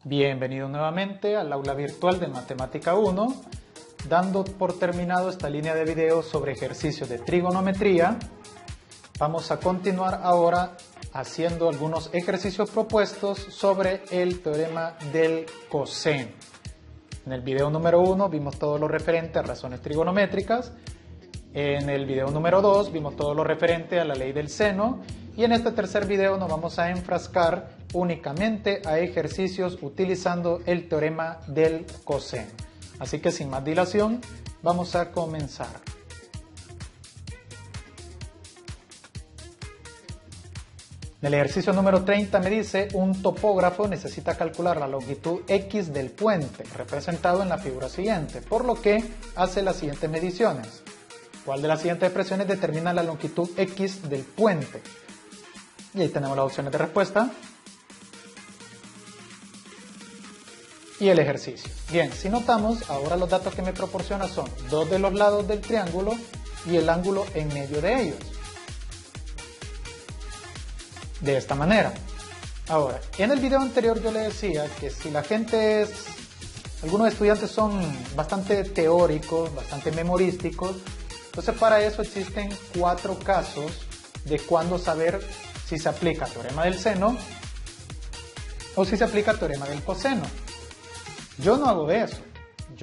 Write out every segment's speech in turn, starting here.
Bienvenido nuevamente al aula virtual de Matemática 1, dando por terminado esta línea de videos sobre ejercicios de trigonometría. Vamos a continuar ahora haciendo algunos ejercicios propuestos sobre el teorema del coseno. En el video número 1 vimos todo lo referente a razones trigonométricas. En el video número 2 vimos todo lo referente a la ley del seno. Y en este tercer video nos vamos a enfrascar únicamente a ejercicios utilizando el teorema del coseno. Así que sin más dilación, vamos a comenzar. En el ejercicio número 30 me dice, un topógrafo necesita calcular la longitud X del puente, representado en la figura siguiente, por lo que hace las siguientes mediciones. ¿Cuál de las siguientes expresiones determina la longitud X del puente? Y ahí tenemos las opciones de respuesta y el ejercicio. Bien, si notamos, ahora los datos que me proporciona son dos de los lados del triángulo y el ángulo en medio de ellos. De esta manera. Ahora, en el video anterior yo le decía que si la gente algunos estudiantes son bastante teóricos, bastante memorísticos, entonces para eso existen 4 casos de cuándo saber si se aplica teorema del seno o si se aplica teorema del coseno. Yo no hago eso.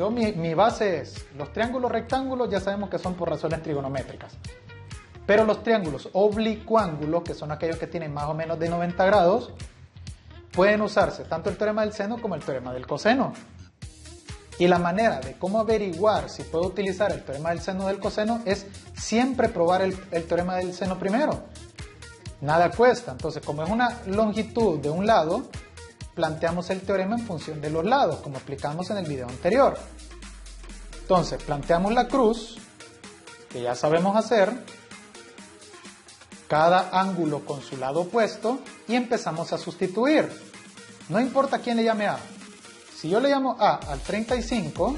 Mi base es, los triángulos rectángulos ya sabemos que son por razones trigonométricas. Pero los triángulos oblicuángulos, que son aquellos que tienen más o menos de 90 grados, pueden usarse tanto el teorema del seno como el teorema del coseno. Y la manera de cómo averiguar si puedo utilizar el teorema del seno o del coseno es siempre probar el teorema del seno primero. Nada cuesta. Entonces, como es una longitud de un lado, planteamos el teorema en función de los lados, como explicamos en el video anterior. Entonces, planteamos la cruz, que ya sabemos hacer, cada ángulo con su lado opuesto, y empezamos a sustituir. No importa quién le llame A. Si yo le llamo A al 35,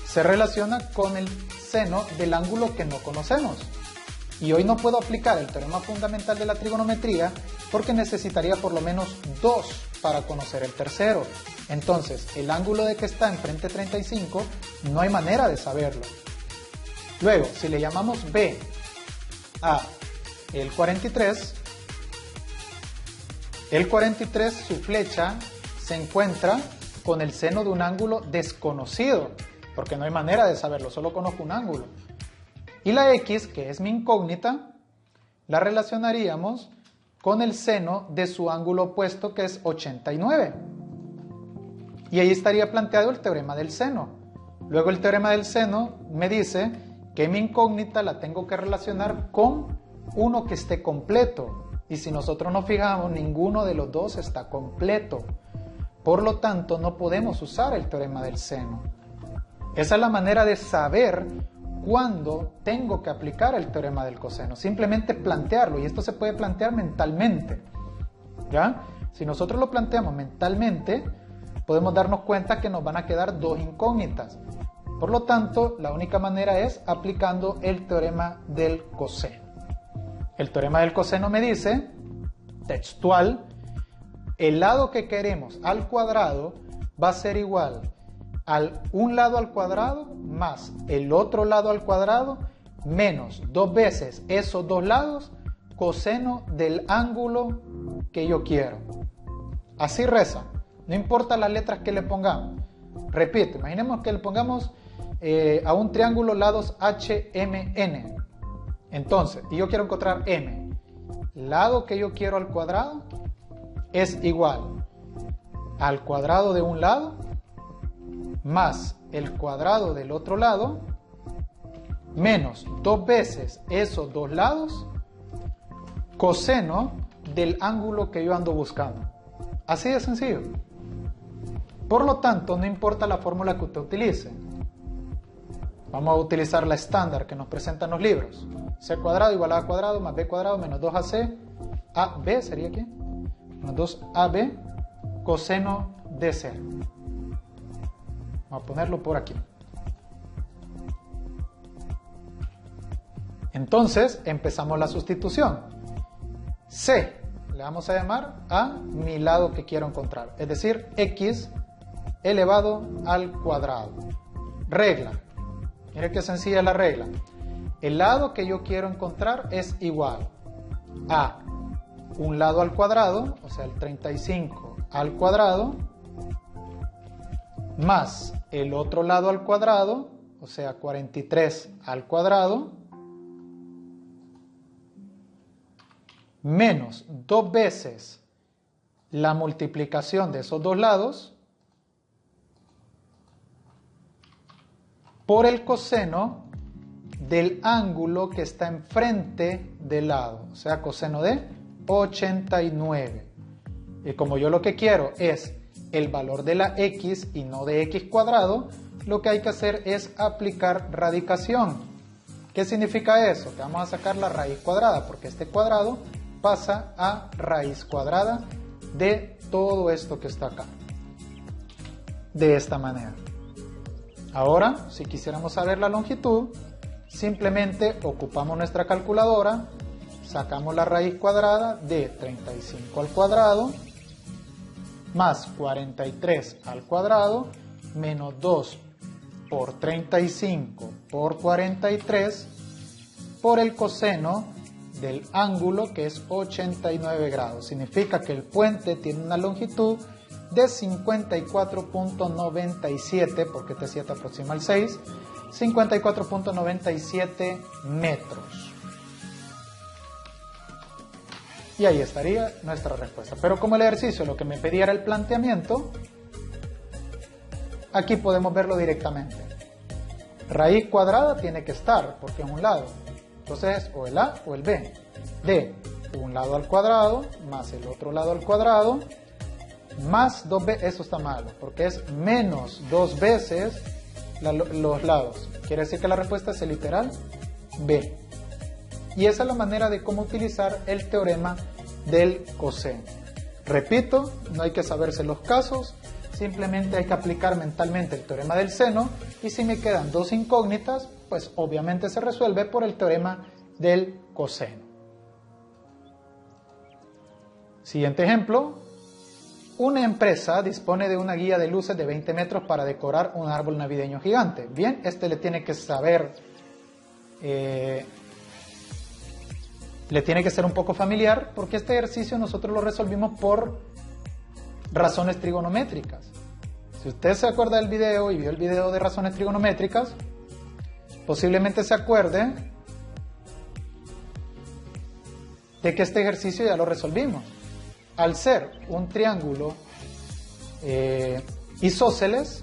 se relaciona con el seno del ángulo que no conocemos. Y hoy no puedo aplicar el teorema fundamental de la trigonometría porque necesitaría por lo menos 2 para conocer el tercero. Entonces, el ángulo de que está enfrente 35, no hay manera de saberlo. Luego, si le llamamos B a el 43, su flecha se encuentra con el seno de un ángulo desconocido, porque no hay manera de saberlo, solo conozco un ángulo. Y la X, que es mi incógnita, la relacionaríamos con el seno de su ángulo opuesto, que es 89. Y ahí estaría planteado el teorema del seno. Luego el teorema del seno me dice que mi incógnita la tengo que relacionar con uno que esté completo. Y si nosotros nos fijamos, ninguno de los dos está completo. Por lo tanto, no podemos usar el teorema del seno. Esa es la manera de saber cuándo tengo que aplicar el teorema del coseno. Simplemente plantearlo, y esto se puede plantear mentalmente. ¿Ya? Si nosotros lo planteamos mentalmente, podemos darnos cuenta que nos van a quedar 2 incógnitas. Por lo tanto, la única manera es aplicando el teorema del coseno. El teorema del coseno me dice, textual, el lado que queremos al cuadrado va a ser igual al un lado al cuadrado más el otro lado al cuadrado menos 2 veces esos 2 lados coseno del ángulo que yo quiero. Así reza, no importa las letras que le pongamos. Repito, imaginemos que le pongamos a un triángulo lados HMN. Entonces, y yo quiero encontrar M. Lado que yo quiero al cuadrado es igual al cuadrado de un lado más el cuadrado del otro lado menos 2 veces esos 2 lados coseno del ángulo que yo ando buscando. Así de sencillo. Por lo tanto, no importa la fórmula que usted utilice. Vamos a utilizar la estándar que nos presentan los libros. C cuadrado igual a A cuadrado más B cuadrado menos 2AC. AB sería aquí. Menos 2AB coseno de 0. Vamos a ponerlo por aquí. Entonces empezamos la sustitución. C le vamos a llamar a mi lado que quiero encontrar, es decir, x elevado al cuadrado. Regla, mire qué sencilla es la regla. El lado que yo quiero encontrar es igual a un lado al cuadrado, o sea el 35 al cuadrado, más el otro lado al cuadrado, o sea 43 al cuadrado, menos 2 veces la multiplicación de esos dos lados por el coseno del ángulo que está enfrente del lado, o sea coseno de 89. Y como yo lo que quiero es el valor de la x y no de x cuadrado, lo que hay que hacer es aplicar radicación. ¿Qué significa eso? Que vamos a sacar la raíz cuadrada, porque este cuadrado pasa a raíz cuadrada de todo esto que está acá. De esta manera. Ahora, si quisiéramos saber la longitud, simplemente ocupamos nuestra calculadora, sacamos la raíz cuadrada de 35 al cuadrado, más 43 al cuadrado, menos 2 por 35 por 43, por el coseno del ángulo que es 89 grados. Significa que el puente tiene una longitud de 54.97, porque este 7 aproxima al 6, 54.97 metros. Y ahí estaría nuestra respuesta. Pero como el ejercicio lo que me pedía era el planteamiento, aquí podemos verlo directamente. Raíz cuadrada tiene que estar, porque es un lado. Entonces es o el A o el B. De un lado al cuadrado, más el otro lado al cuadrado, más 2 veces, eso está malo, porque es menos 2 veces los lados. Quiere decir que la respuesta es el literal B. Y esa es la manera de cómo utilizar el teorema del coseno. Repito, no hay que saberse los casos, simplemente hay que aplicar mentalmente el teorema del seno, y si me quedan dos incógnitas, pues obviamente se resuelve por el teorema del coseno. Siguiente ejemplo. Una empresa dispone de una guía de luces de 20 metros para decorar un árbol navideño gigante. Bien, le tiene que saber, le tiene que ser un poco familiar, porque este ejercicio nosotros lo resolvimos por razones trigonométricas. Si usted se acuerda del video y vio el video de razones trigonométricas, posiblemente se acuerde de que este ejercicio ya lo resolvimos. Al ser un triángulo isósceles,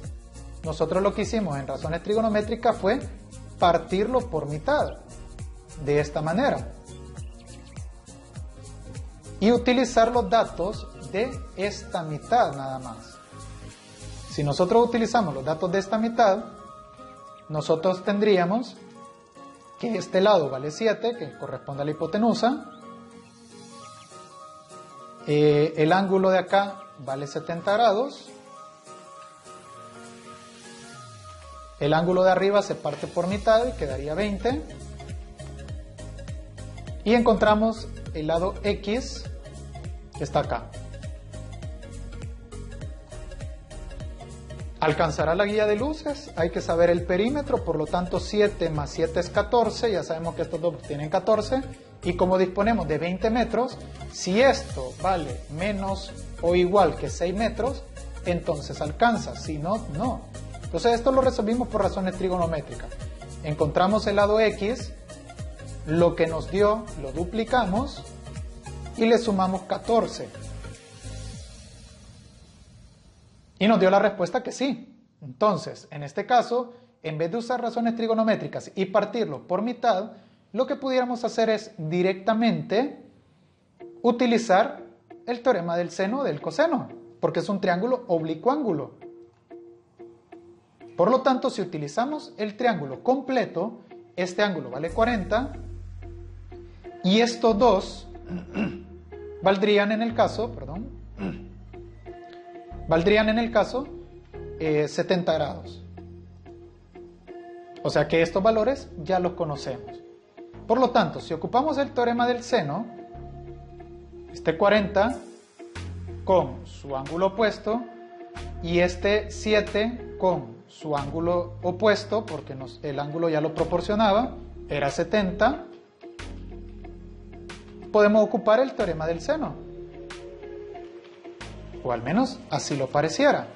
nosotros lo que hicimos en razones trigonométricas fue partirlo por mitad, de esta manera, y utilizar los datos de esta mitad nada más. Si nosotros utilizamos los datos de esta mitad, nosotros tendríamos que este lado vale 7, que corresponde a la hipotenusa. El ángulo de acá vale 70 grados. El ángulo de arriba se parte por mitad y quedaría 20. Y encontramos el lado X, que está acá. Alcanzará la guía de luces, hay que saber el perímetro, por lo tanto 7 más 7 es 14, ya sabemos que estos dos tienen 14, y como disponemos de 20 metros, si esto vale menos o igual que 6 metros, entonces alcanza, si no, no. Entonces esto lo resolvimos por razones trigonométricas. Encontramos el lado X, lo que nos dio lo duplicamos y le sumamos 14. Y nos dio la respuesta que sí. Entonces, en este caso, en vez de usar razones trigonométricas y partirlo por mitad, lo que pudiéramos hacer es directamente utilizar el teorema del seno del coseno, porque es un triángulo oblicuo-ángulo. Por lo tanto, si utilizamos el triángulo completo, este ángulo vale 40 y estos dos valdrían en el caso, valdrían en el caso 70 grados. O sea que estos valores ya los conocemos. Por lo tanto, si ocupamos el teorema del seno, este 40 con su ángulo opuesto y este 7 con su ángulo opuesto, porque el ángulo ya lo proporcionaba, era 70, podemos ocupar el teorema del seno, o al menos así lo pareciera.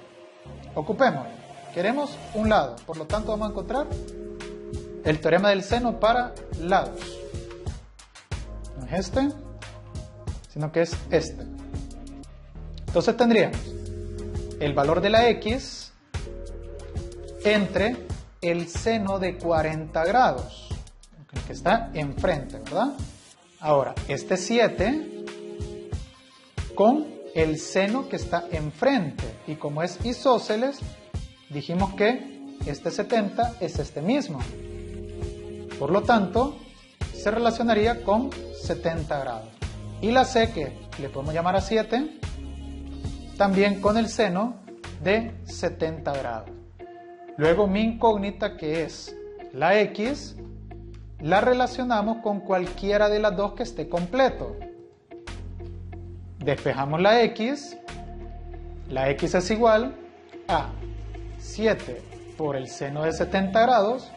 Ocupemos, queremos un lado, por lo tanto vamos a encontrar el teorema del seno para lados. No es este, sino que es este. Entonces tendríamos el valor de la x entre el seno de 40 grados, que está enfrente, ¿verdad? Ahora, este 7 con el seno que está enfrente, y como es isósceles, dijimos que este 70 es este mismo. Por lo tanto, se relacionaría con 70 grados. Y la c, que le podemos llamar a 7, también con el seno de 70 grados. Luego mi incógnita, que es la x, la relacionamos con cualquiera de las dos que esté completo. Despejamos la x es igual a 7 por el seno de 70 grados,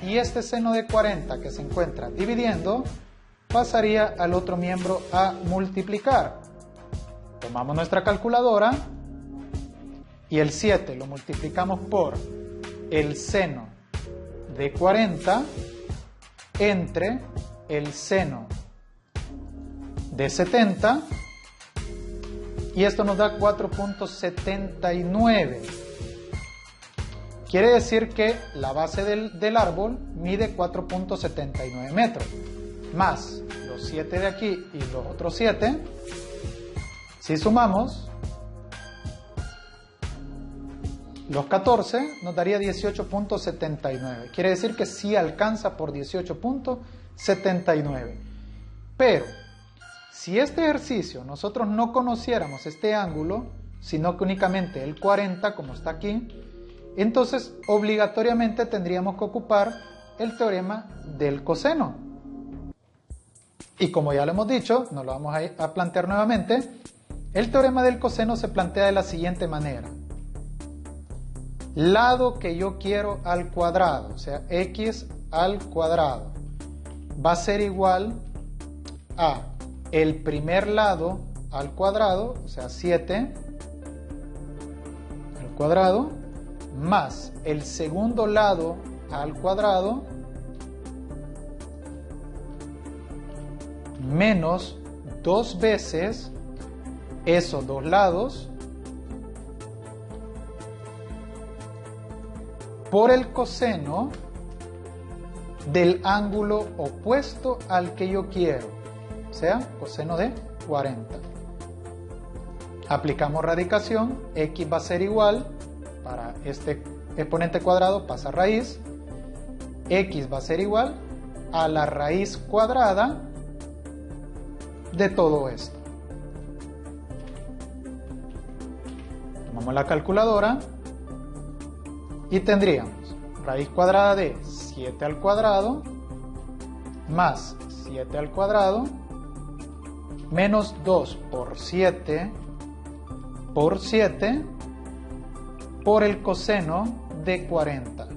y este seno de 40 que se encuentra dividiendo pasaría al otro miembro a multiplicar. Tomamos nuestra calculadora y el 7 lo multiplicamos por el seno de 40 entre el seno de 70, y esto nos da 4.79. Quiere decir que la base del árbol mide 4.79 metros, más los 7 de aquí y los otros 7, si sumamos los 14, nos daría 18.79. Quiere decir que sí alcanza por 18.79. Pero, si este ejercicio nosotros no conociéramos este ángulo, sino que únicamente el 40, como está aquí, entonces obligatoriamente tendríamos que ocupar el teorema del coseno. Y como ya lo hemos dicho, nos lo vamos a plantear nuevamente, el teorema del coseno se plantea de la siguiente manera. Lado que yo quiero al cuadrado, o sea, x al cuadrado, va a ser igual a el primer lado al cuadrado, o sea, 7 al cuadrado, más el segundo lado al cuadrado, menos 2 veces esos dos lados por el coseno del ángulo opuesto al que yo quiero, o sea, coseno de 40. Aplicamos radicación, x va a ser igual, para este exponente cuadrado pasa raíz, x va a ser igual a la raíz cuadrada de todo esto. Tomamos la calculadora y tendríamos raíz cuadrada de 7 al cuadrado más 7 al cuadrado menos 2 por 7 por 7 por el coseno de 40.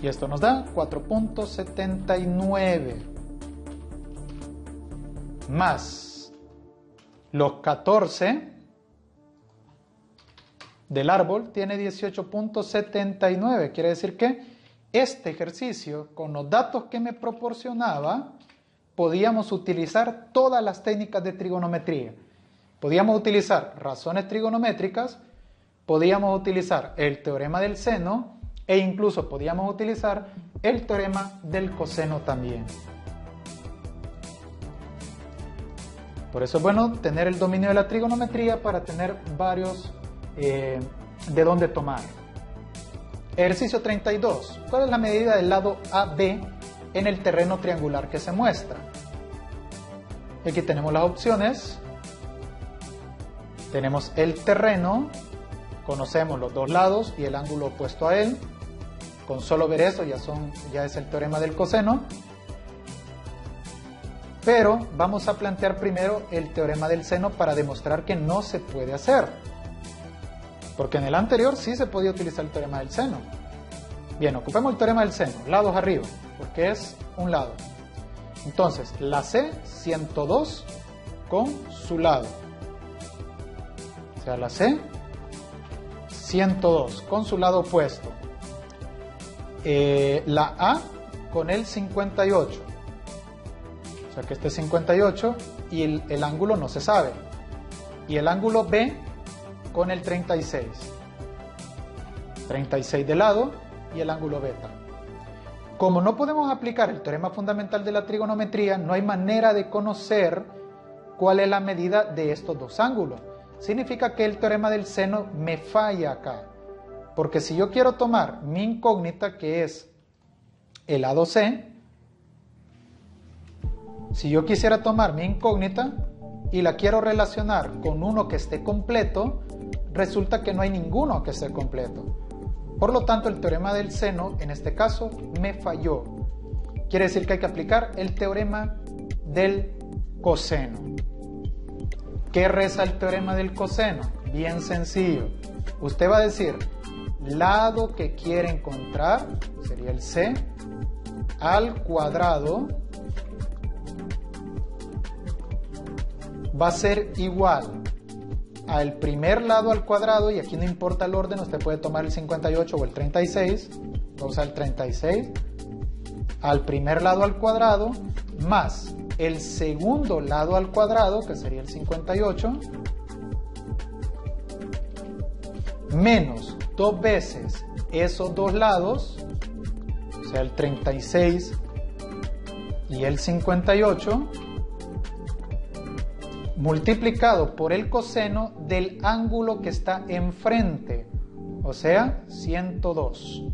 Y esto nos da 4.79 más los 14 del árbol tiene 18.79. Quiere decir que este ejercicio, con los datos que me proporcionaba, podíamos utilizar todas las técnicas de trigonometría. Podíamos utilizar razones trigonométricas, podíamos utilizar el teorema del seno e incluso podíamos utilizar el teorema del coseno también. Por eso es bueno tener el dominio de la trigonometría para tener varios de dónde tomar. Ejercicio 32. ¿Cuál es la medida del lado AB en el terreno triangular que se muestra? Aquí tenemos las opciones. Tenemos el terreno, conocemos los dos lados y el ángulo opuesto a él. Con solo ver eso ya es el teorema del coseno. Pero vamos a plantear primero el teorema del seno para demostrar que no se puede hacer. Porque en el anterior sí se podía utilizar el teorema del seno. Bien, ocupemos el teorema del seno, lados arriba, porque es un lado. Entonces, la C, 102 con su lado. O sea, la C, 102 con su lado opuesto. La A con el 58. O sea que este es 58 y el ángulo no se sabe. Y el ángulo B con el 36. 36 de lado y el ángulo beta. Como no podemos aplicar el teorema fundamental de la trigonometría, no hay manera de conocer cuál es la medida de estos dos ángulos. Significa que el teorema del seno me falla acá. Porque si yo quiero tomar mi incógnita, que es el lado C, si yo quisiera tomar mi incógnita y la quiero relacionar con uno que esté completo, resulta que no hay ninguno que esté completo. Por lo tanto, el teorema del seno, en este caso, me falló. Quiere decir que hay que aplicar el teorema del coseno. ¿Qué reza el teorema del coseno? Bien sencillo. Usted va a decir, lado que quiere encontrar, sería el C, al cuadrado, va a ser igual al primer lado al cuadrado, y aquí no importa el orden, usted puede tomar el 58 o el 36, vamos a usar el 36, al primer lado al cuadrado, más el segundo lado al cuadrado, que sería el 58, menos dos veces esos dos lados, o sea el 36 y el 58, multiplicado por el coseno del ángulo que está enfrente, o sea 102.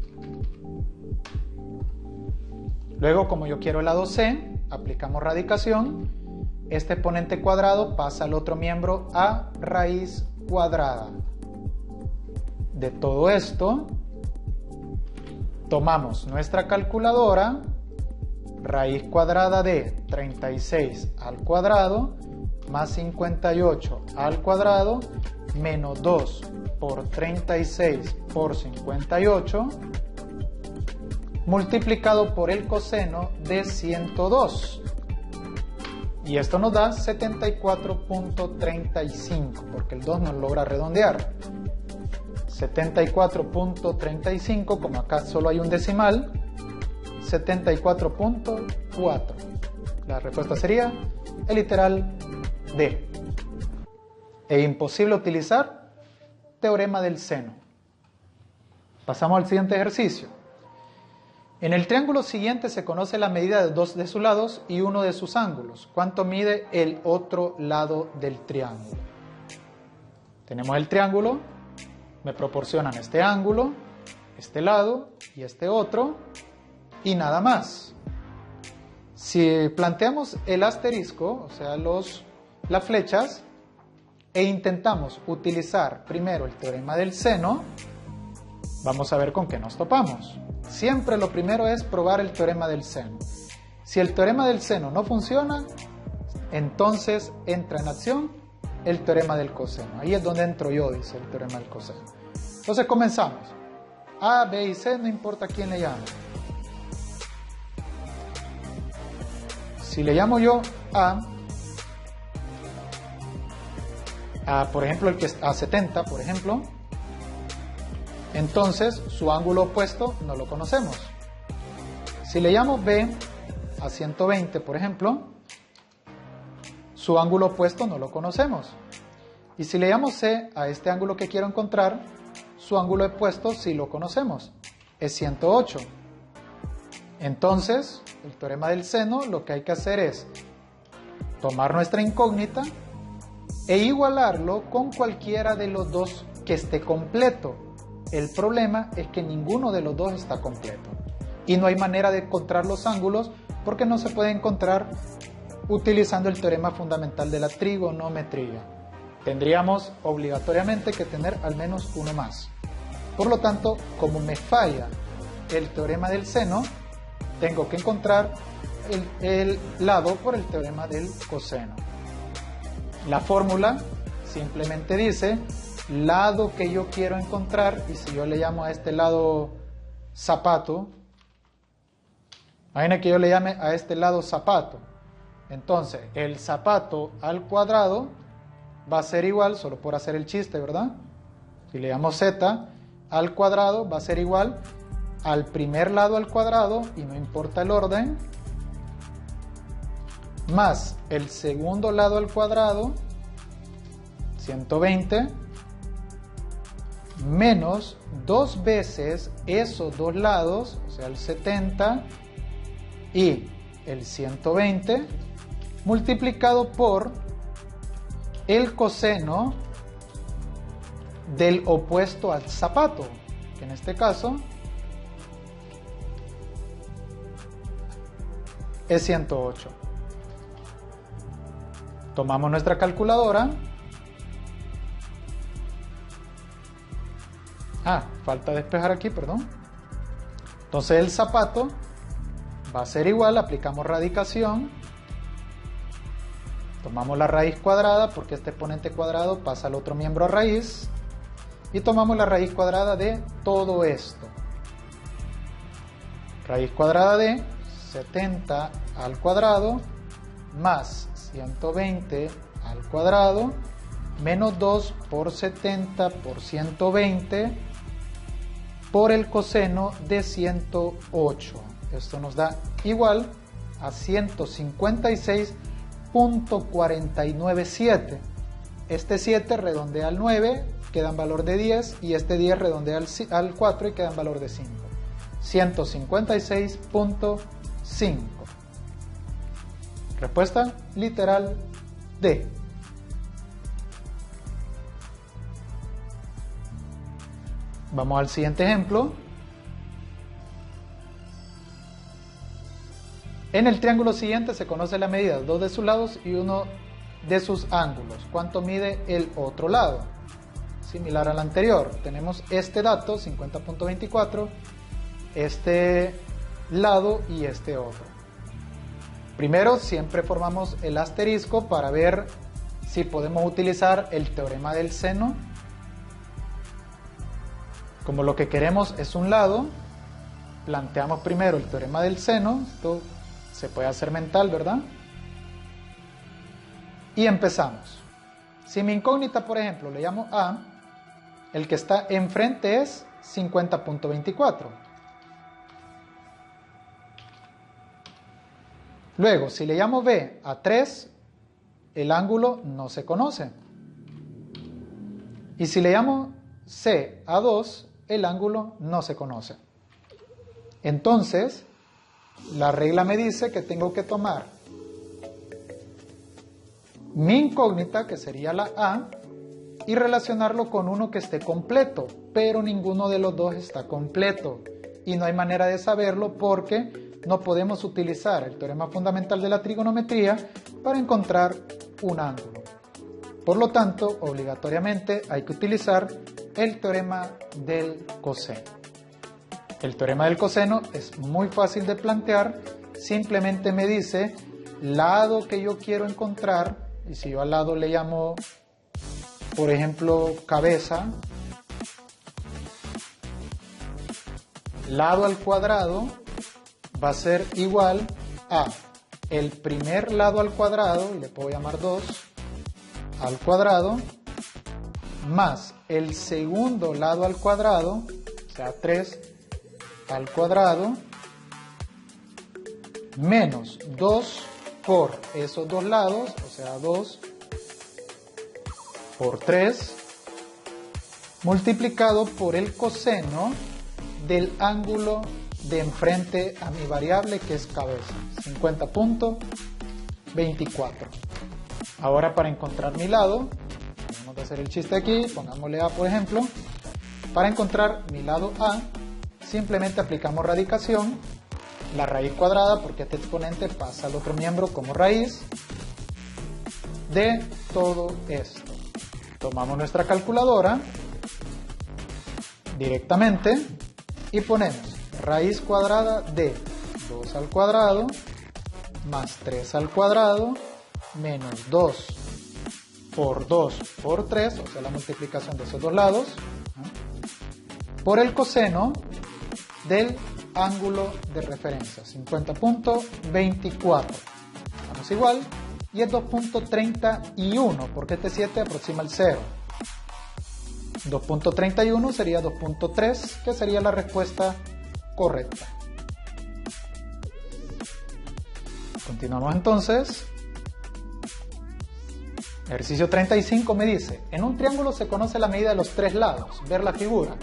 Luego, como yo quiero el lado C, aplicamos radicación. Este exponente cuadrado pasa al otro miembro a raíz cuadrada. De todo esto, tomamos nuestra calculadora, raíz cuadrada de 36 al cuadrado, más 58 al cuadrado, menos 2 por 36 por 58, multiplicado por el coseno de 102. Y esto nos da 74.35, porque el 2 nos logra redondear. 74.35, como acá solo hay un decimal, 74.4. La respuesta sería el literal D. E imposible utilizar teorema del seno. Pasamos al siguiente ejercicio. En el triángulo siguiente se conoce la medida de dos de sus lados y uno de sus ángulos. ¿Cuánto mide el otro lado del triángulo? Tenemos el triángulo, me proporcionan este ángulo, este lado y este otro, y nada más. Si planteamos el asterisco, o sea las flechas, e intentamos utilizar primero el teorema del seno, vamos a ver con qué nos topamos. Siempre lo primero es probar el teorema del seno. Si el teorema del seno no funciona, entonces entra en acción el teorema del coseno. Ahí es donde entro yo, dice el teorema del coseno. Entonces comenzamos. A, B y C, no importa quién le llame. Si le llamo yo A, por ejemplo, el que es a 70, por ejemplo, entonces su ángulo opuesto no lo conocemos. Si le llamo B a 120, por ejemplo, su ángulo opuesto no lo conocemos. Y si le llamo C a este ángulo que quiero encontrar, su ángulo opuesto sí lo conocemos, es 108. Entonces, el teorema del seno, lo que hay que hacer es tomar nuestra incógnita e igualarlo con cualquiera de los dos que esté completo. El problema es que ninguno de los dos está completo y no hay manera de encontrar los ángulos porque no se puede encontrar utilizando el teorema fundamental de la trigonometría. Tendríamos obligatoriamente que tener al menos uno más. Por lo tanto, como me falla el teorema del seno, tengo que encontrar el lado por el teorema del coseno. La fórmula simplemente dice lado que yo quiero encontrar, y si yo le llamo a este lado zapato, imaginen que yo le llame a este lado zapato, entonces el zapato al cuadrado va a ser igual, solo por hacer el chiste, ¿verdad? Si le llamo z al cuadrado va a ser igual al primer lado al cuadrado, y no importa el orden, más el segundo lado al cuadrado, 120, menos 2 veces esos dos lados, o sea el 70 y el 120, multiplicado por el coseno del opuesto al zapato, que en este caso es 108. Tomamos nuestra calculadora. Falta despejar aquí, perdón. Entonces el zapato va a ser igual, aplicamos radicación. Tomamos la raíz cuadrada, porque este exponente cuadrado pasa al otro miembro a raíz. Y tomamos la raíz cuadrada de todo esto. Raíz cuadrada de 70 al cuadrado más 120 al cuadrado menos 2 por 70 por 120 por el coseno de 108. Esto nos da igual a 156.497. Este 7 redondea al 9, queda en valor de 10, y este 10 redondea al 4 y queda en valor de 5. 156.5. Respuesta literal D. Vamos al siguiente ejemplo. En el triángulo siguiente se conoce la medida de 2 de sus lados y 1 de sus ángulos. ¿Cuánto mide el otro lado? Similar al anterior. Tenemos este dato, 50.24, este lado y este otro. Primero, siempre formamos el asterisco para ver si podemos utilizar el teorema del seno. Como lo que queremos es un lado, planteamos primero el teorema del seno. Esto se puede hacer mental, ¿verdad? Y empezamos. Si mi incógnita, por ejemplo, le llamo A, el que está enfrente es 50.24. Luego, si le llamo B a 3, el ángulo no se conoce. Y si le llamo C a 2, el ángulo no se conoce. Entonces, la regla me dice que tengo que tomar mi incógnita, que sería la A, y relacionarlo con uno que esté completo, pero ninguno de los dos está completo. Y no hay manera de saberlo porque no podemos utilizar el teorema fundamental de la trigonometría para encontrar un ángulo. Por lo tanto, obligatoriamente hay que utilizar el teorema del coseno. El teorema del coseno es muy fácil de plantear, simplemente me dice lado que yo quiero encontrar, y si yo al lado le llamo, por ejemplo, cabeza, lado al cuadrado va a ser igual a el primer lado al cuadrado, y le puedo llamar 2, al cuadrado, más el segundo lado al cuadrado, o sea 3 al cuadrado, menos 2 por esos dos lados, o sea 2 por 3, multiplicado por el coseno del ángulo de enfrente a mi variable, que es cabeza, 50.24. Ahora, para encontrar mi lado, vamos a hacer el chiste aquí, pongámosle A por ejemplo. Para encontrar mi lado A, simplemente aplicamos radicación, la raíz cuadrada, porque este exponente pasa al otro miembro como raíz de todo esto. Tomamos nuestra calculadora directamente y ponemos raíz cuadrada de 2 al cuadrado más 3 al cuadrado menos 2 por 2 por 3, o sea la multiplicación de esos dos lados, por el coseno del ángulo de referencia, 50.24. Vamos igual, y es 2.31, porque este 7 aproxima el 0. 2.31 sería 2.3, que sería la respuesta correcta. Continuamos entonces. Ejercicio 35 me dice, en un triángulo se conoce la medida de los tres lados, ver la figura,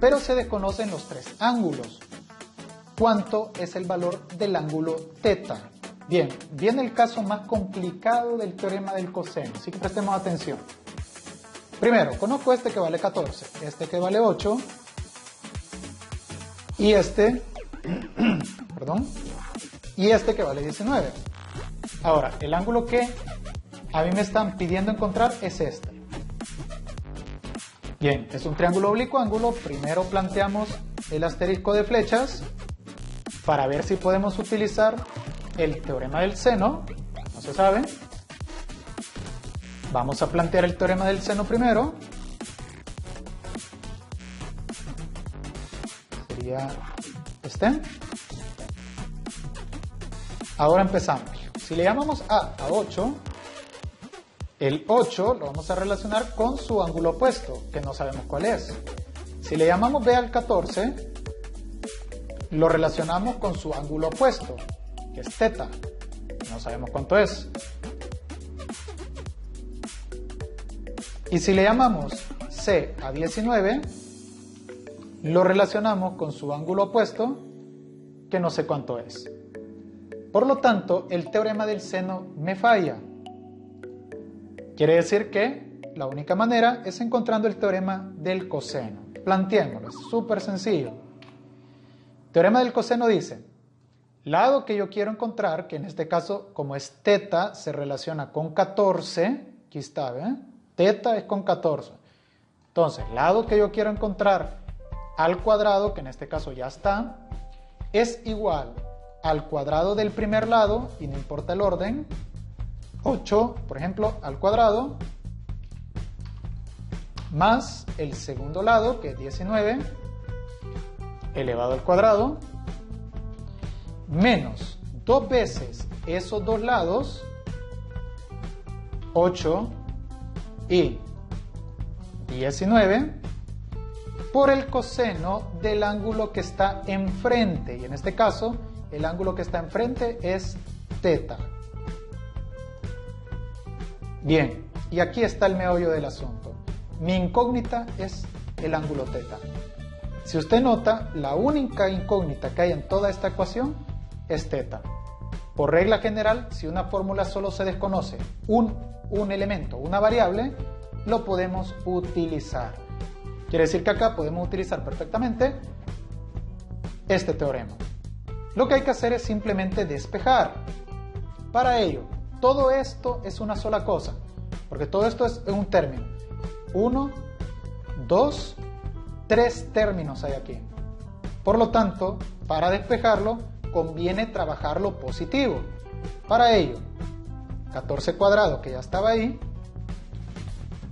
pero se desconocen los tres ángulos. ¿Cuánto es el valor del ángulo θ? Bien, viene el caso más complicado del teorema del coseno, así que prestemos atención. Primero, conozco este que vale 14, este que vale 8, y este, y este que vale 19. Ahora, el ángulo que a mí me están pidiendo encontrar es este. Bien, es un triángulo oblicuo ángulo. Primero planteamos el asterisco de flechas para ver si podemos utilizar el teorema del seno. No se sabe. Vamos a plantear el teorema del seno primero. Sería este. Ahora empezamos. Si le llamamos a 8, el 8 lo vamos a relacionar con su ángulo opuesto, que no sabemos cuál es. Si le llamamos b al 14, lo relacionamos con su ángulo opuesto, que es θ. No sabemos cuánto es. Y si le llamamos c a 19, lo relacionamos con su ángulo opuesto, que no sé cuánto es. Por lo tanto, el teorema del seno me falla. Quiere decir que la única manera es encontrando el teorema del coseno. Planteémoslo, es súper sencillo. Teorema del coseno dice, lado que yo quiero encontrar, que en este caso, como es θ, se relaciona con 14, aquí está, ¿eh? θ es con 14. Entonces, lado que yo quiero encontrar al cuadrado, que en este caso ya está, es igual al cuadrado del primer lado, y no importa el orden, 8, por ejemplo, al cuadrado, más el segundo lado, que es 19, elevado al cuadrado, menos dos veces esos dos lados, 8 y 19, por el coseno del ángulo que está enfrente, y en este caso, el ángulo que está enfrente es θ. Bien, y aquí está el meollo del asunto. Mi incógnita es el ángulo θ. Si usted nota, la única incógnita que hay en toda esta ecuación es θ. Por regla general, si una fórmula solo se desconoce un elemento, una variable, lo podemos utilizar. Quiere decir que acá podemos utilizar perfectamente este teorema. Lo que hay que hacer es simplemente despejar. Para ello, todo esto es una sola cosa, porque todo esto es un término. 1, 2, 3 términos hay aquí. Por lo tanto, para despejarlo, conviene trabajar lo positivo. Para ello, 14 cuadrado, que ya estaba ahí,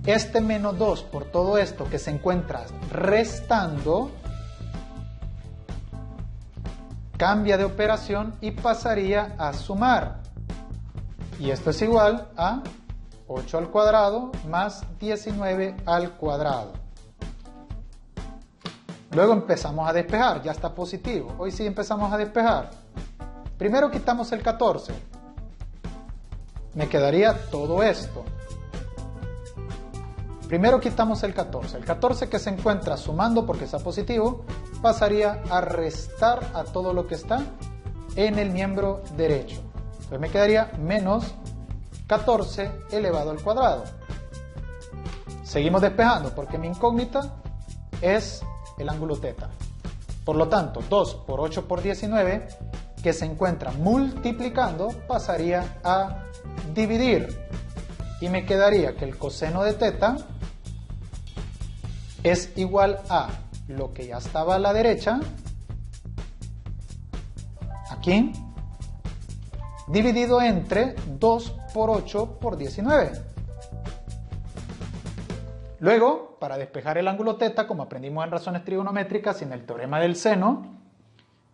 este menos 2 por todo esto que se encuentra restando, cambia de operación y pasaría a sumar. Y esto es igual a 8 al cuadrado más 19 al cuadrado. Luego empezamos a despejar, ya está positivo. Hoy sí empezamos a despejar. Primero quitamos el 14. Me quedaría todo esto. Primero quitamos el 14. El 14 que se encuentra sumando porque está positivo, pasaría a restar a todo lo que está en el miembro derecho. Entonces me quedaría menos 14 elevado al cuadrado. Seguimos despejando porque mi incógnita es el ángulo θ. Por lo tanto, 2 por 8 por 19, que se encuentra multiplicando, pasaría a dividir. Y me quedaría que el coseno de θ es igual a lo que ya estaba a la derecha, aquí, dividido entre 2 por 8 por 19. Luego, para despejar el ángulo θ, como aprendimos en razones trigonométricas y en el teorema del seno,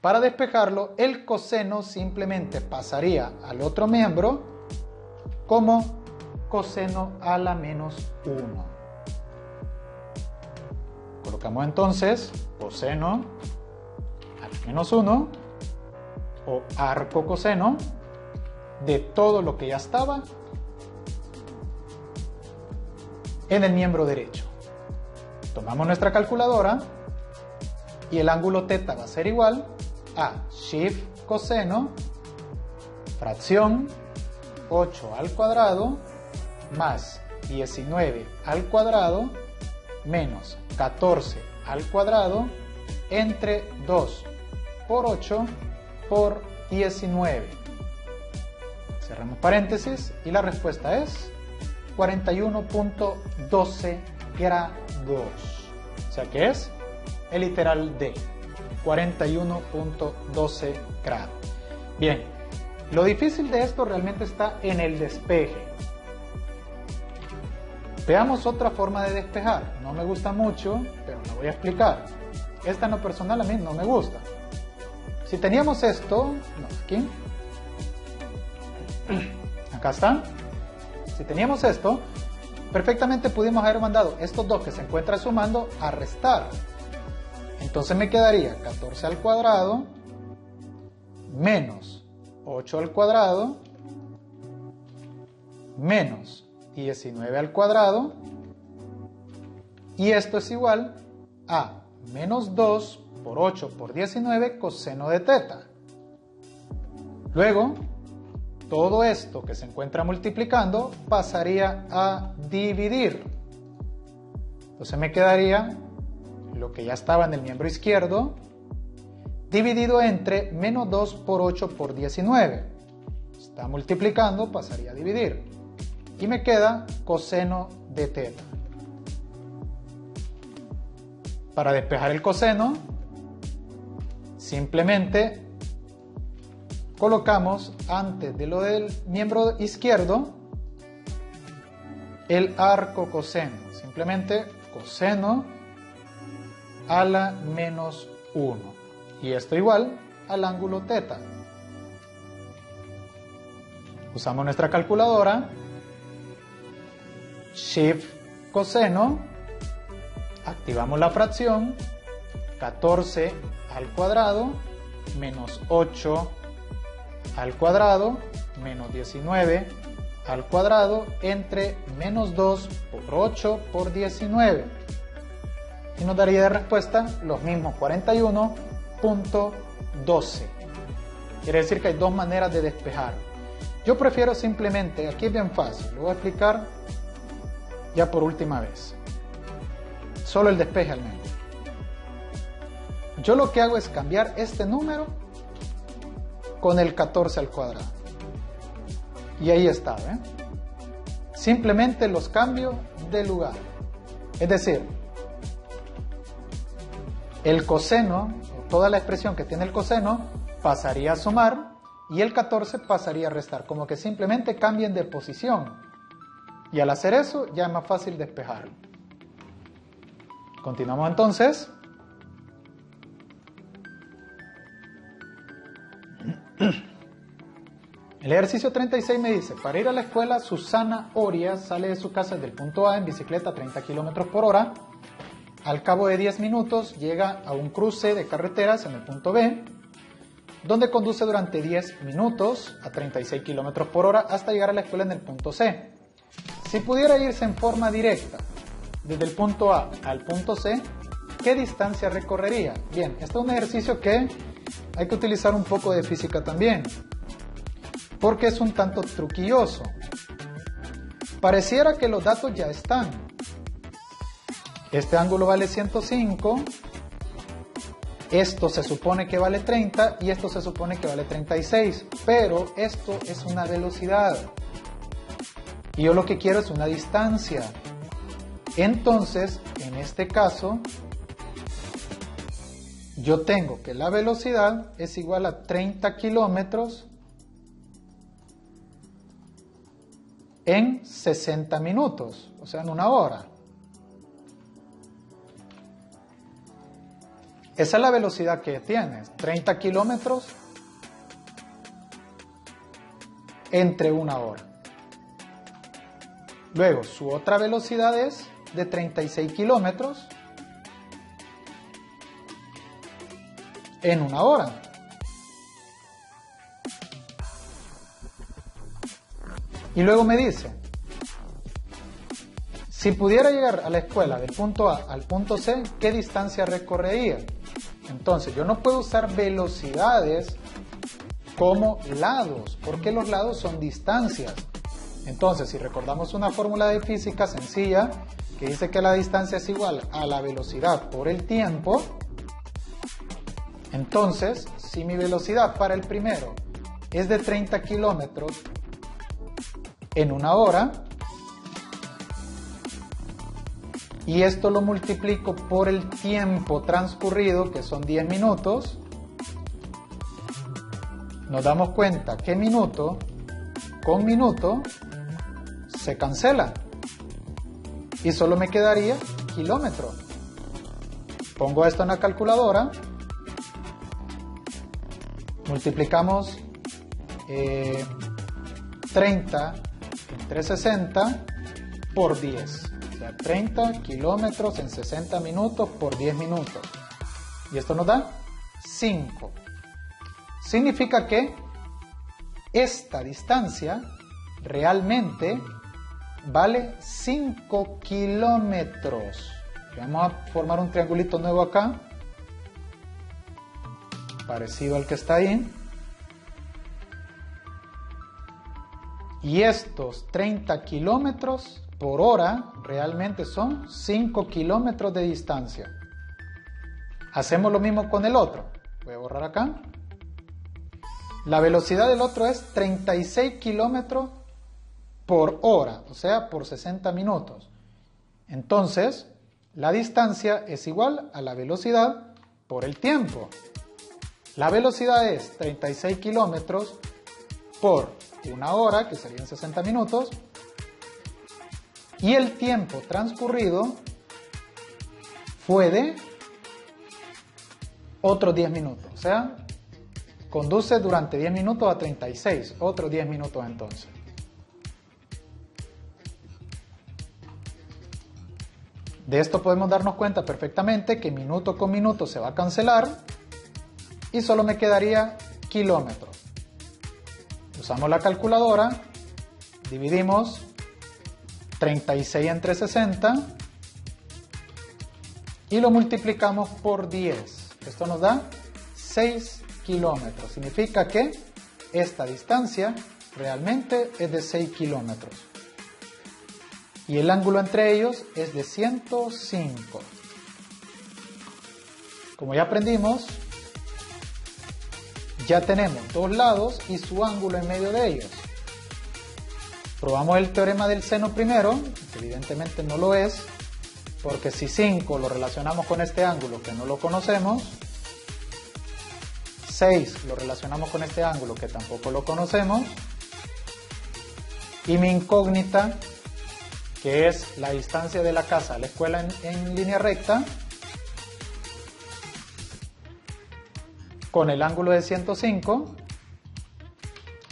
para despejarlo, el coseno simplemente pasaría al otro miembro como coseno a la menos 1. Colocamos entonces coseno a la menos 1 o arco coseno de todo lo que ya estaba en el miembro derecho. Tomamos nuestra calculadora y el ángulo θ va a ser igual a shift coseno fracción 8 al cuadrado más 19 al cuadrado menos 14 al cuadrado entre 2 por 8 por 19. Cerramos paréntesis y la respuesta es 41.12 grados. O sea que es el literal D, 41.12 grados. Bien, lo difícil de esto realmente está en el despeje. Veamos otra forma de despejar. No me gusta mucho, pero la voy a explicar. Esta en lo personal a mí no me gusta. Si teníamos esto, no, aquí, acá está. Si teníamos esto, perfectamente pudimos haber mandado estos dos que se encuentran sumando a restar. Entonces me quedaría 14 al cuadrado menos 8 al cuadrado menos 19 al cuadrado, y esto es igual a menos 2 por 8 por 19 coseno de θ. Luego, todo esto que se encuentra multiplicando pasaría a dividir. Entonces me quedaría lo que ya estaba en el miembro izquierdo dividido entre menos 2 por 8 por 19. Está multiplicando, pasaría a dividir. Y me queda coseno de θ. Para despejar el coseno, simplemente colocamos antes de lo del miembro izquierdo el arco coseno. Simplemente coseno a la menos 1. Y esto igual al ángulo θ. Usamos nuestra calculadora. Shift coseno, activamos la fracción, 14 al cuadrado menos 8 al cuadrado menos 19 al cuadrado entre menos 2 por 8 por 19. Y nos daría de respuesta los mismos 41.12. Quiere decir que hay dos maneras de despejar. Yo prefiero simplemente, aquí es bien fácil, lo voy a explicar ya por última vez. Solo el despeje al menos. Yo lo que hago es cambiar este número con el 14 al cuadrado. Y ahí está, ¿eh? Simplemente los cambio de lugar. Es decir, el coseno, toda la expresión que tiene el coseno, pasaría a sumar y el 14 pasaría a restar. Como que simplemente cambien de posición. Y al hacer eso ya es más fácil despejarlo. Continuamos entonces. El ejercicio 36 me dice: para ir a la escuela, Susana Oria sale de su casa desde el punto A en bicicleta a 30 km por hora. Al cabo de 10 minutos llega a un cruce de carreteras en el punto B, donde conduce durante 10 minutos a 36 km por hora hasta llegar a la escuela en el punto C. Si pudiera irse en forma directa desde el punto A al punto C, ¿qué distancia recorrería? Bien, este es un ejercicio que hay que utilizar un poco de física también, porque es un tanto truquilloso. Pareciera que los datos ya están. Este ángulo vale 105, esto se supone que vale 30 y esto se supone que vale 36, pero esto es una velocidad. Y yo lo que quiero es una distancia. Entonces, en este caso, yo tengo que la velocidad es igual a 30 kilómetros en 60 minutos, o sea, en una hora. Esa es la velocidad que tienes, 30 kilómetros entre una hora. Luego, su otra velocidad es de 36 kilómetros en una hora. Y luego me dice, si pudiera llegar a la escuela del punto A al punto C, ¿qué distancia recorrería? Entonces, yo no puedo usar velocidades como lados, porque los lados son distancias. Entonces, si recordamos una fórmula de física sencilla, que dice que la distancia es igual a la velocidad por el tiempo, entonces, si mi velocidad para el primero es de 30 kilómetros en una hora, y esto lo multiplico por el tiempo transcurrido, que son 10 minutos, nos damos cuenta que minuto con minuto se cancela y solo me quedaría kilómetro. Pongo esto en la calculadora, multiplicamos 30 entre 60 por 10. O sea, 30 kilómetros en 60 minutos por 10 minutos. Y esto nos da 5. Significa que esta distancia realmente vale 5 kilómetros. Vamos a formar un triangulito nuevo acá, parecido al que está ahí. Y estos 30 kilómetros por hora realmente son 5 kilómetros de distancia. Hacemos lo mismo con el otro. Voy a borrar acá. La velocidad del otro es 36 kilómetros por hora, o sea, por 60 minutos. Entonces, la distancia es igual a la velocidad por el tiempo. La velocidad es 36 kilómetros por una hora, que serían 60 minutos, y el tiempo transcurrido fue de otros 10 minutos, o sea, conduce durante 10 minutos a 36, otros 10 minutos entonces. De esto podemos darnos cuenta perfectamente que minuto con minuto se va a cancelar y solo me quedaría kilómetro. Usamos la calculadora, dividimos 36 entre 60 y lo multiplicamos por 10. Esto nos da 6 kilómetros. Significa que esta distancia realmente es de 6 kilómetros. Y el ángulo entre ellos es de 105. Como ya aprendimos, ya tenemos dos lados y su ángulo en medio de ellos. Probamos el teorema del seno primero, que evidentemente no lo es, porque si 5 lo relacionamos con este ángulo que no lo conocemos, 6 lo relacionamos con este ángulo que tampoco lo conocemos, y mi incógnita, que es la distancia de la casa a la escuela en línea recta, con el ángulo de 105,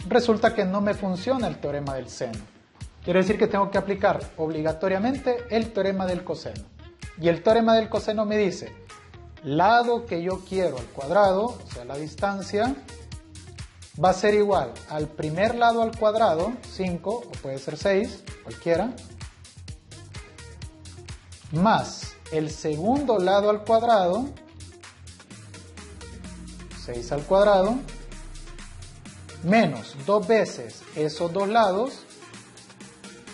resulta que no me funciona el teorema del seno. Quiere decir que tengo que aplicar obligatoriamente el teorema del coseno. Y el teorema del coseno me dice, lado que yo quiero al cuadrado, o sea la distancia, va a ser igual al primer lado al cuadrado, 5, o puede ser 6, cualquiera, más el segundo lado al cuadrado, 6 al cuadrado, menos 2 veces esos dos lados,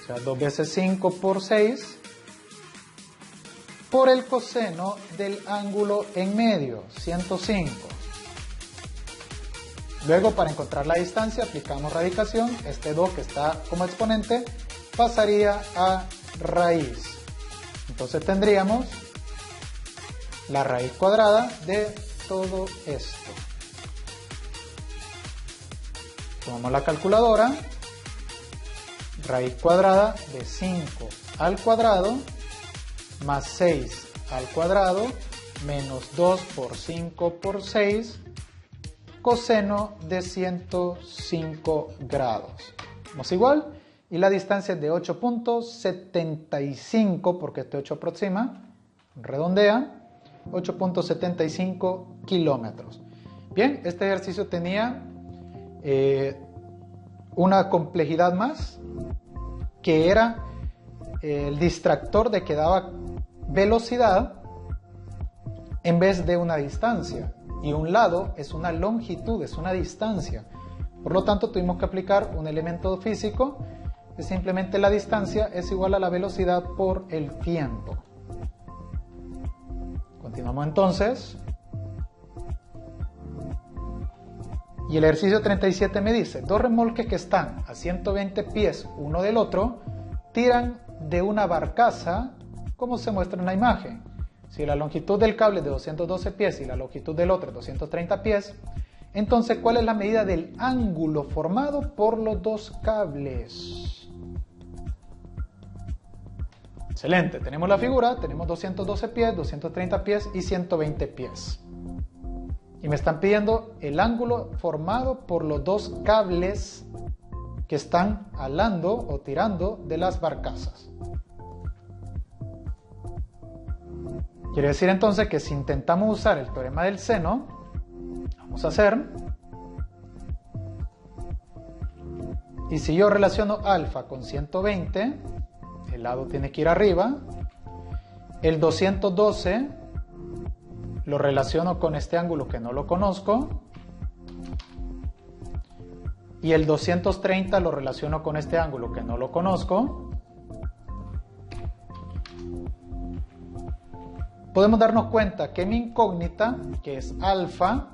o sea, 2 veces 5 por 6, por el coseno del ángulo en medio, 105. Luego, para encontrar la distancia, aplicamos radicación. Este 2 que está como exponente pasaría a raíz. Entonces tendríamos la raíz cuadrada de todo esto. Tomamos la calculadora, raíz cuadrada de 5 al cuadrado más 6 al cuadrado menos 2 por 5 por 6 coseno de 105 grados. Vamos igual, y la distancia es de 8.75, porque este 8 aproxima, redondea, 8.75 kilómetros. Bien, este ejercicio tenía una complejidad más, que era el distractor de que daba velocidad en vez de una distancia, y un lado es una longitud, es una distancia. Por lo tanto, tuvimos que aplicar un elemento físico, que simplemente la distancia es igual a la velocidad por el tiempo. Continuamos entonces. Y el ejercicio 37 me dice, dos remolques que están a 120 pies uno del otro, tiran de una barcaza, como se muestra en la imagen. Si la longitud del cable es de 212 pies y la longitud del otro es 230 pies, entonces, ¿cuál es la medida del ángulo formado por los dos cables? Excelente, tenemos la figura, tenemos 212 pies, 230 pies y 120 pies. Y me están pidiendo el ángulo formado por los dos cables que están alando o tirando de las barcazas. Quiere decir entonces que si intentamos usar el teorema del seno, vamos a hacer, y si yo relaciono alfa con 120, el lado tiene que ir arriba, el 212 lo relaciono con este ángulo que no lo conozco, y el 230 lo relaciono con este ángulo que no lo conozco. Podemos darnos cuenta que mi incógnita, que es alfa,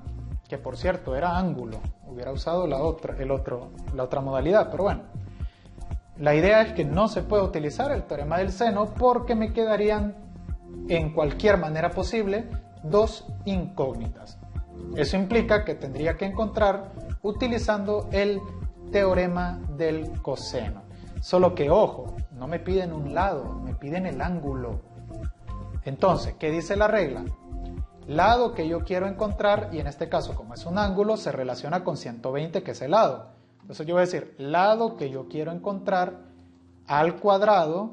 que por cierto era ángulo, hubiera usado la otra modalidad, pero bueno, la idea es que no se puede utilizar el teorema del seno porque me quedarían en cualquier manera posible dos incógnitas. Eso implica que tendría que encontrar utilizando el teorema del coseno. Solo que, ojo, no me piden un lado, me piden el ángulo. Entonces, ¿qué dice la regla? Lado que yo quiero encontrar, y en este caso, como es un ángulo, se relaciona con 120, que es el lado. Entonces yo voy a decir, lado que yo quiero encontrar al cuadrado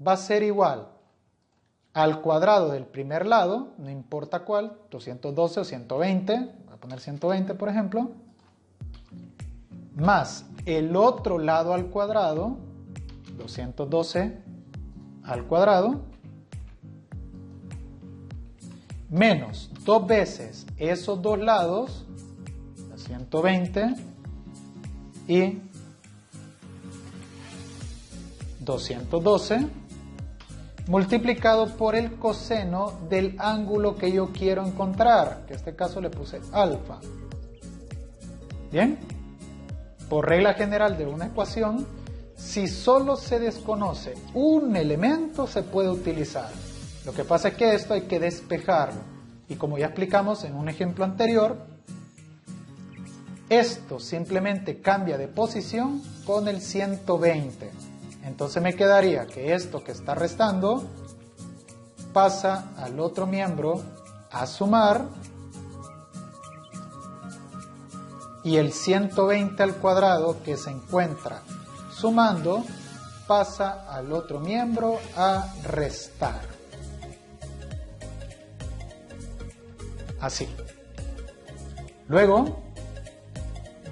va a ser igual al cuadrado del primer lado, no importa cuál, 212 o 120, voy a poner 120 por ejemplo, más el otro lado al cuadrado, 212 al cuadrado, menos dos veces esos dos lados, 120 y 212, multiplicado por el coseno del ángulo que yo quiero encontrar, que en este caso le puse alfa. Bien, por regla general de una ecuación, si solo se desconoce un elemento se puede utilizar. Lo que pasa es que esto hay que despejarlo, y como ya explicamos en un ejemplo anterior, esto simplemente cambia de posición con el 120. Entonces me quedaría que esto que está restando pasa al otro miembro a sumar, y el 120 al cuadrado que se encuentra sumando pasa al otro miembro a restar. Así. Luego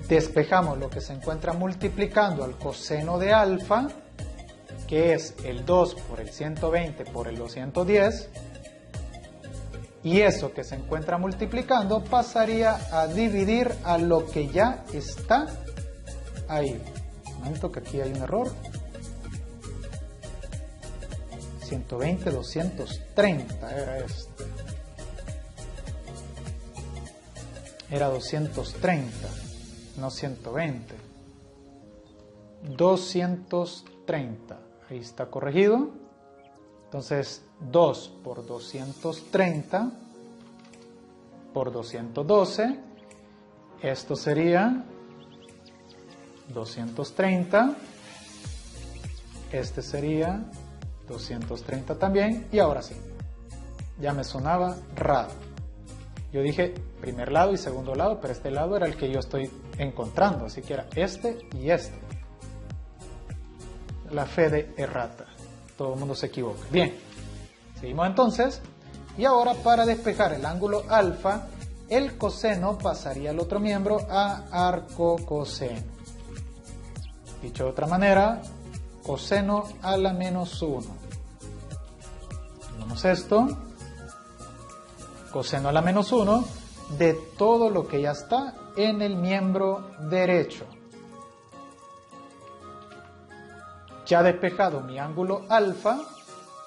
despejamos lo que se encuentra multiplicando al coseno de alfa, que es el 2 por el 120 por el 210, y eso que se encuentra multiplicando pasaría a dividir a lo que ya está ahí. Un momento, que aquí hay un error. 120, 230 era este. Era 230, no 120. 230, ahí está corregido. Entonces 2 por 230 por 212, esto sería 230 este sería 230 también, y ahora sí, ya me sonaba raro. Yo dije primer lado y segundo lado, pero este lado era el que yo estoy encontrando, así que era este y este. La fe de errata, todo el mundo se equivoca. Bien, seguimos entonces, y ahora para despejar el ángulo alfa, el coseno pasaría al otro miembro a arcocoseno. Dicho de otra manera, coseno a la menos 1. Vamos esto. Coseno a la menos 1 de todo lo que ya está en el miembro derecho. Ya despejado mi ángulo alfa,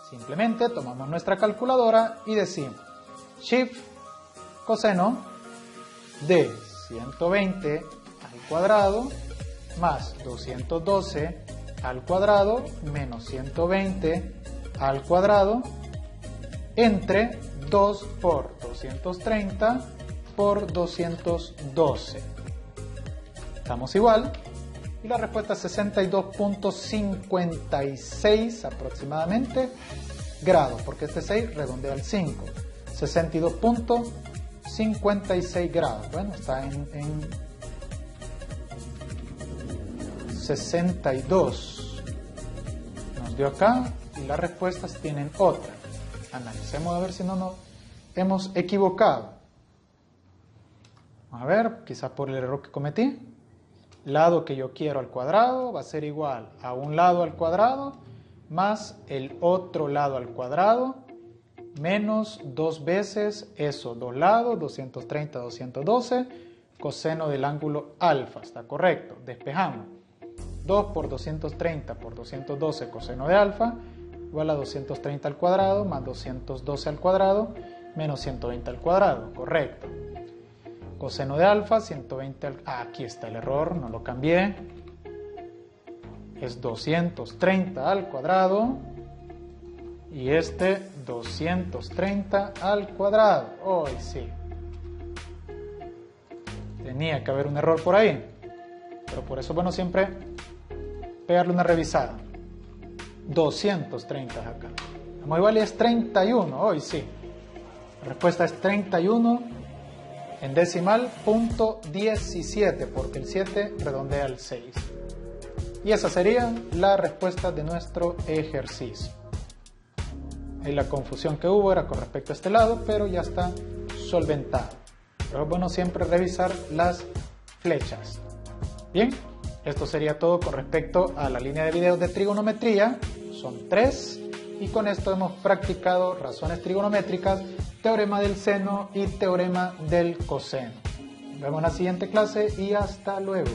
simplemente tomamos nuestra calculadora y decimos Shift coseno de 120 al cuadrado más 212 al cuadrado menos 120 al cuadrado entre 2 por 230 por 212. Estamos igual y la respuesta es 62.56 aproximadamente grados, porque este 6 redondea al 5. 62.56 grados. Bueno, está en 62. Nos dio acá y las respuestas tienen otra. Analicemos a ver si no nos hemos equivocado. A ver, quizás por el error que cometí. Lado que yo quiero al cuadrado va a ser igual a un lado al cuadrado más el otro lado al cuadrado menos 2 veces eso, 2 lados, 230, 212, coseno del ángulo alfa. Está correcto. Despejamos. 2 por 230 por 212 coseno de alfa igual a 230 al cuadrado más 212 al cuadrado menos 120 al cuadrado. Correcto. Coseno de alfa, 120 al... aquí está el error, no lo cambié. Es 230 al cuadrado y este 230 al cuadrado. Hoy sí. Tenía que haber un error por ahí, pero por eso, bueno, siempre pegarle una revisada. 230 acá. Vamos igual y es 31, hoy sí. La respuesta es 31 en decimal punto 17, porque el 7 redondea al 6. Y esa sería la respuesta de nuestro ejercicio. Ahí la confusión que hubo era con respecto a este lado, pero ya está solventado. Pero es bueno siempre revisar las flechas. Bien, esto sería todo con respecto a la línea de videos de trigonometría. Son 3 y con esto hemos practicado razones trigonométricas, teorema del seno y teorema del coseno. Nos vemos en la siguiente clase y hasta luego.